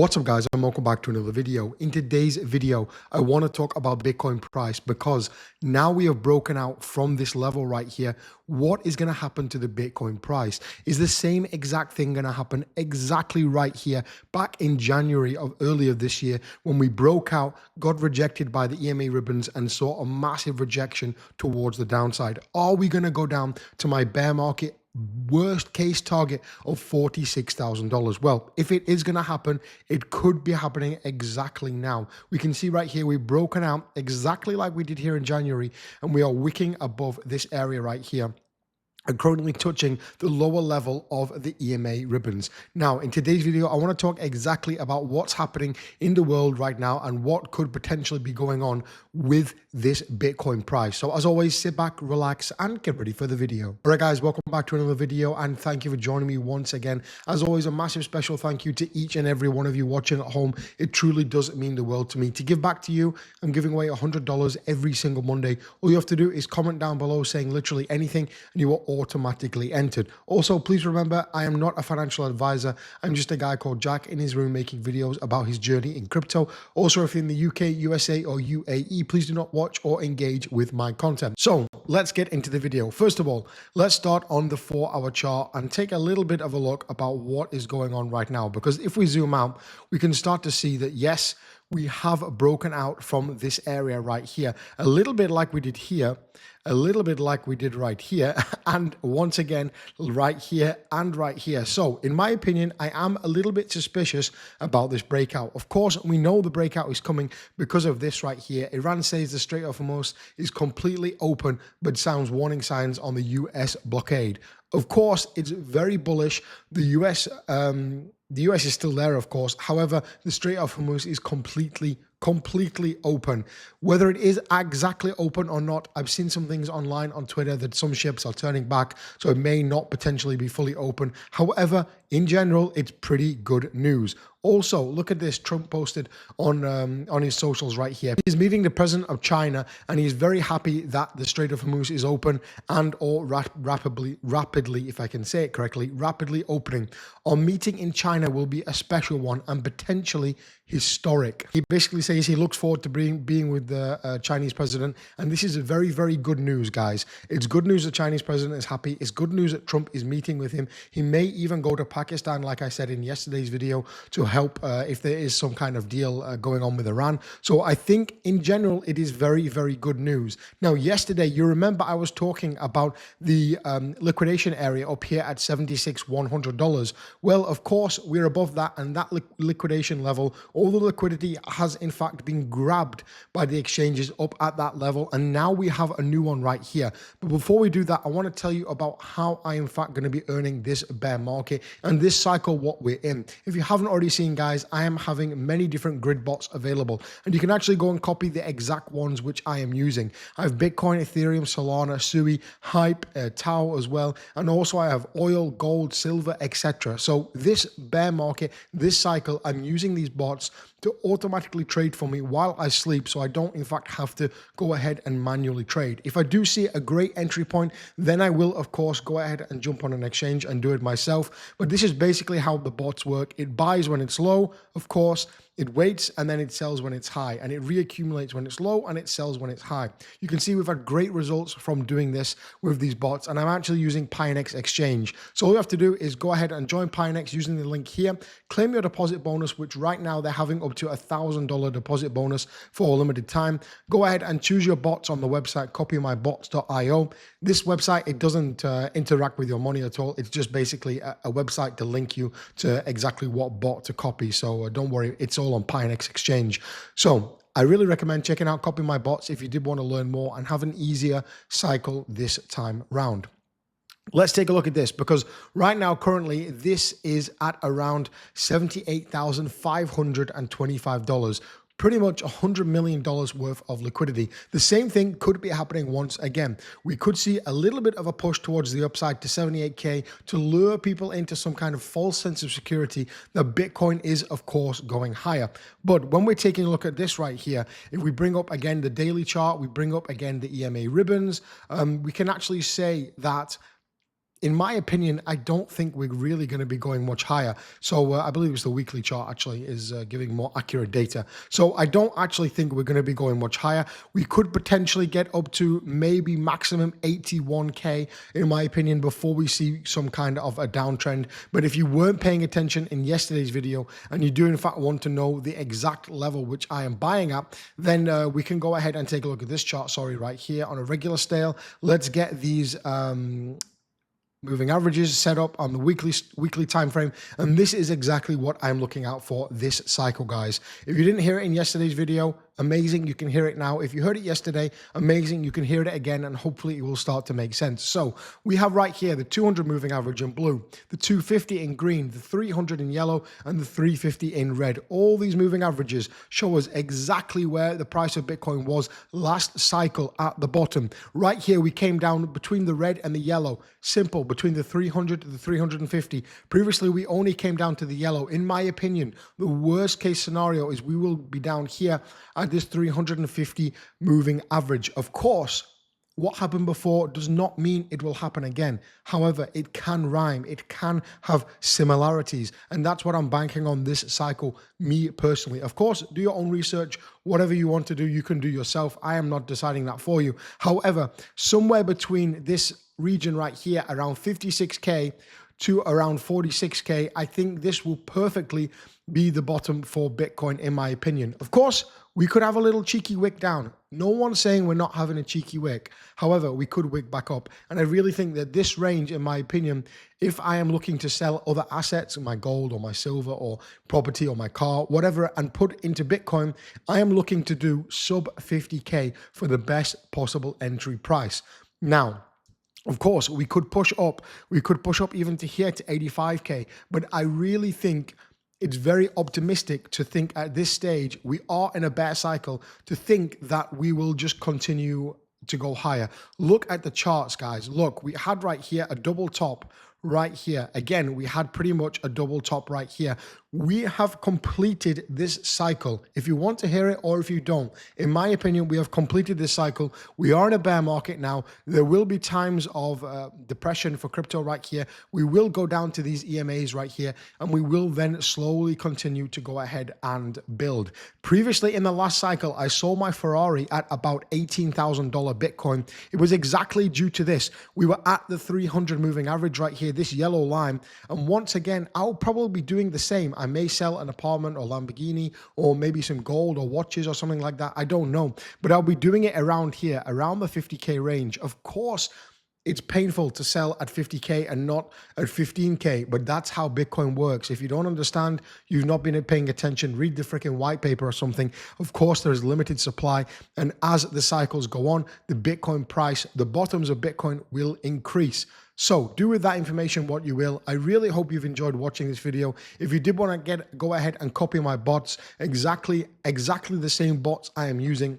What's up guys, and welcome back to another video. In today's video, I want to talk about Bitcoin price because now we have broken out from this level right here. What is going to happen to the Bitcoin price? Is the same exact thing going to happen exactly right here back in January of earlier this year when we broke out, got rejected by the EMA ribbons and saw a massive rejection towards the downside? Are we going to go down to my bear market worst case target of $46,000? Well, if it is going to happen, it could be happening exactly now. We can see right here, we've broken out exactly like we did here in January, and we are wicking above this area right here and currently touching the lower level of the EMA ribbons. Now, in today's video, I want to talk exactly about what's happening in the world right now and what could potentially be going on with this Bitcoin price. So as always, sit back, relax, and get ready for the video. All right, guys, welcome back to another video, and thank you for joining me once again. As always, a massive special thank you to each and every one of you watching at home. It truly does mean the world to me. To give back to you, I'm giving away $100 every single Monday. All you have to do is comment down below saying literally anything, and you are automatically entered. Also, please remember, I am not a financial advisor. I'm just a guy called Jack in his room making videos about his journey in crypto. Also, if you're in the UK, USA, or UAE, please do not watch or engage with my content. So let's get into the video. First of all, let's start on the 4-hour chart and take a little bit of a look about what is going on right now, because if we zoom out, we can start to see that yes, we have broken out from this area right here, a little bit like we did here, a little bit like we did right here, and once again, right here and right here. So in my opinion, I am a little bit suspicious about this breakout. Of course, we know the breakout is coming because of this right here. Iran says the Strait of Hormuz is completely open, but sounds warning signs on the US blockade. Of course, it's very bullish. The US is still there, of course. However, the Strait of Hormuz is completely open. Whether it is exactly open or not, I've seen some things online on Twitter that some ships are turning back, so it may not potentially be fully open. However, in general, it's pretty good news. Also, look at this. Trump posted on his socials right here. He's meeting the president of China, and he's very happy that the Strait of Hormuz is open and or rapidly, if I can say it correctly, rapidly opening. Our meeting in China will be a special one and potentially historic. He basically says he looks forward to being with the Chinese president, and this is very, very good news, guys. It's good news the Chinese president is happy. It's good news that Trump is meeting with him. He may even go to Pakistan, like I said in yesterday's video, to help if there is some kind of deal going on with Iran. So I think in general, it is very, very good news. Now, yesterday, you remember I was talking about the liquidation area up here at $76,100. Well, of course, we're above that, and that liquidation level, all the liquidity has in fact been grabbed by the exchanges up at that level, and now we have a new one right here. But before we do that, I want to tell you about how I in fact going to be earning this bear market and this cycle what we're in. If you haven't already seen, guys, I am having many different grid bots available, and you can actually go and copy the exact ones which I am using. I have Bitcoin, Ethereum, Solana, Sui, Hype, Tau as well, and also I have oil, gold, silver, etc. So this bear market, this cycle, I'm using these bots to automatically trade for me while I sleep, so I don't in fact have to go ahead and manually trade. If I do see a great entry point, then I will of course go ahead and jump on an exchange and do it myself. But this is basically how the bots work. It buys when it's low, of course, it waits, and then it sells when it's high, and it reaccumulates when it's low, and it sells when it's high. You can see we've had great results from doing this with these bots, and I'm actually using Pinex Exchange. So all you have to do is go ahead and join Pinex using the link here, claim your deposit bonus, which right now they're having up to $1,000 deposit bonus for a limited time. Go ahead and choose your bots on the website, copymybots.io. This website, it doesn't interact with your money at all. It's just basically a website to link you to exactly what bot to copy. So don't worry, it's all on Pinex Exchange. So I really recommend checking out Copy My Bots if you did want to learn more and have an easier cycle this time round. Let's take a look at this, because right now, currently, this is at around $78,525. Pretty much $100 million worth of liquidity. The same thing could be happening once again. We could see a little bit of a push towards the upside to 78K to lure people into some kind of false sense of security that Bitcoin is, of course, going higher. But when we're taking a look at this right here, if we bring up again the daily chart, we bring up again the EMA ribbons, we can actually say that in my opinion, I don't think we're really going to be going much higher. So I believe it's the weekly chart actually is giving more accurate data. So I don't actually think we're going to be going much higher. We could potentially get up to maybe maximum 81K, in my opinion, before we see some kind of a downtrend. But if you weren't paying attention in yesterday's video and you do in fact want to know the exact level which I am buying at, then we can go ahead and take a look at this chart, sorry, right here on a regular scale. Let's get these moving averages set up on the weekly time frame, and this is exactly what I'm looking out for this cycle, guys. If you didn't hear it in yesterday's video, amazing, you can hear it now. If you heard it yesterday, amazing, you can hear it again, and hopefully it will start to make sense. So we have right here the 200 moving average in blue, the 250 in green, the 300 in yellow, and the 350 in red. All these moving averages show us exactly where the price of Bitcoin was last cycle at the bottom. Right here, we came down between the red and the yellow. Simple, between the 300 to the 350. Previously, we only came down to the yellow. In my opinion, the worst case scenario is we will be down here at this 350 moving average. Of course, what happened before does not mean it will happen again. However, it can rhyme. It can have similarities. And that's what I'm banking on this cycle, me personally. Of course, do your own research. Whatever you want to do, you can do yourself. I am not deciding that for you. However, somewhere between this region right here, around 56K to around 46K, I think this will perfectly be the bottom for Bitcoin, in my opinion. Of course, we could have a little cheeky wick down. No one's saying we're not having a cheeky wick. However, we could wick back up. And I really think that this range, in my opinion, if I am looking to sell other assets, my gold or my silver or property or my car, whatever, and put into Bitcoin, I am looking to do sub 50K for the best possible entry price. Now, of course, we could push up. We could push up even to here to 85K. But I really think it's very optimistic to think at this stage, we are in a bear cycle, to think that we will just continue to go higher. Look at the charts, guys. Look, we had right here a double top right here. Again, we had pretty much a double top right here. We have completed this cycle. If you want to hear it or if you don't, in my opinion, we have completed this cycle. We are in a bear market now. There will be times of depression for crypto right here. We will go down to these EMAs right here, and we will then slowly continue to go ahead and build. Previously in the last cycle, I sold my Ferrari at about $18,000 Bitcoin. It was exactly due to this. We were at the 300 moving average right here, this yellow line. And once again, I'll probably be doing the same. I may sell an apartment or Lamborghini or maybe some gold or watches or something like that. I don't know. But I'll be doing it around here, around the 50K range. Of course, it's painful to sell at 50K and not at 15K, but that's how Bitcoin works. If you don't understand, you've not been paying attention, read the freaking white paper or something. Of course, there's limited supply. And as the cycles go on, the Bitcoin price, the bottoms of Bitcoin will increase. So do with that information what you will. I really hope you've enjoyed watching this video. If you did want to go ahead and copy my bots, exactly the same bots I am using,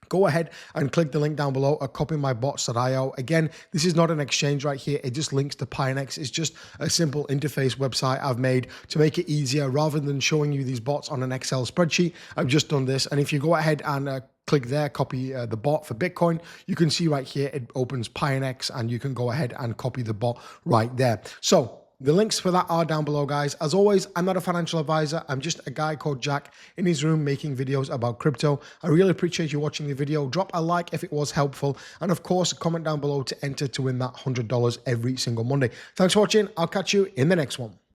go ahead and click the link down below or copy my bots.io. Again, this is not an exchange right here. It just links to Pinex. It's just a simple interface website I've made to make it easier. Rather than showing you these bots on an Excel spreadsheet, I've just done this. And if you go ahead and click there, copy the bot for Bitcoin, you can see right here, it opens Pinex and you can go ahead and copy the bot right there. So the links for that are down below, guys. As always, I'm not a financial advisor. I'm just a guy called Jack in his room making videos about crypto. I really appreciate you watching the video. Drop a like if it was helpful. And of course, comment down below to enter to win that $100 every single Monday. Thanks for watching. I'll catch you in the next one.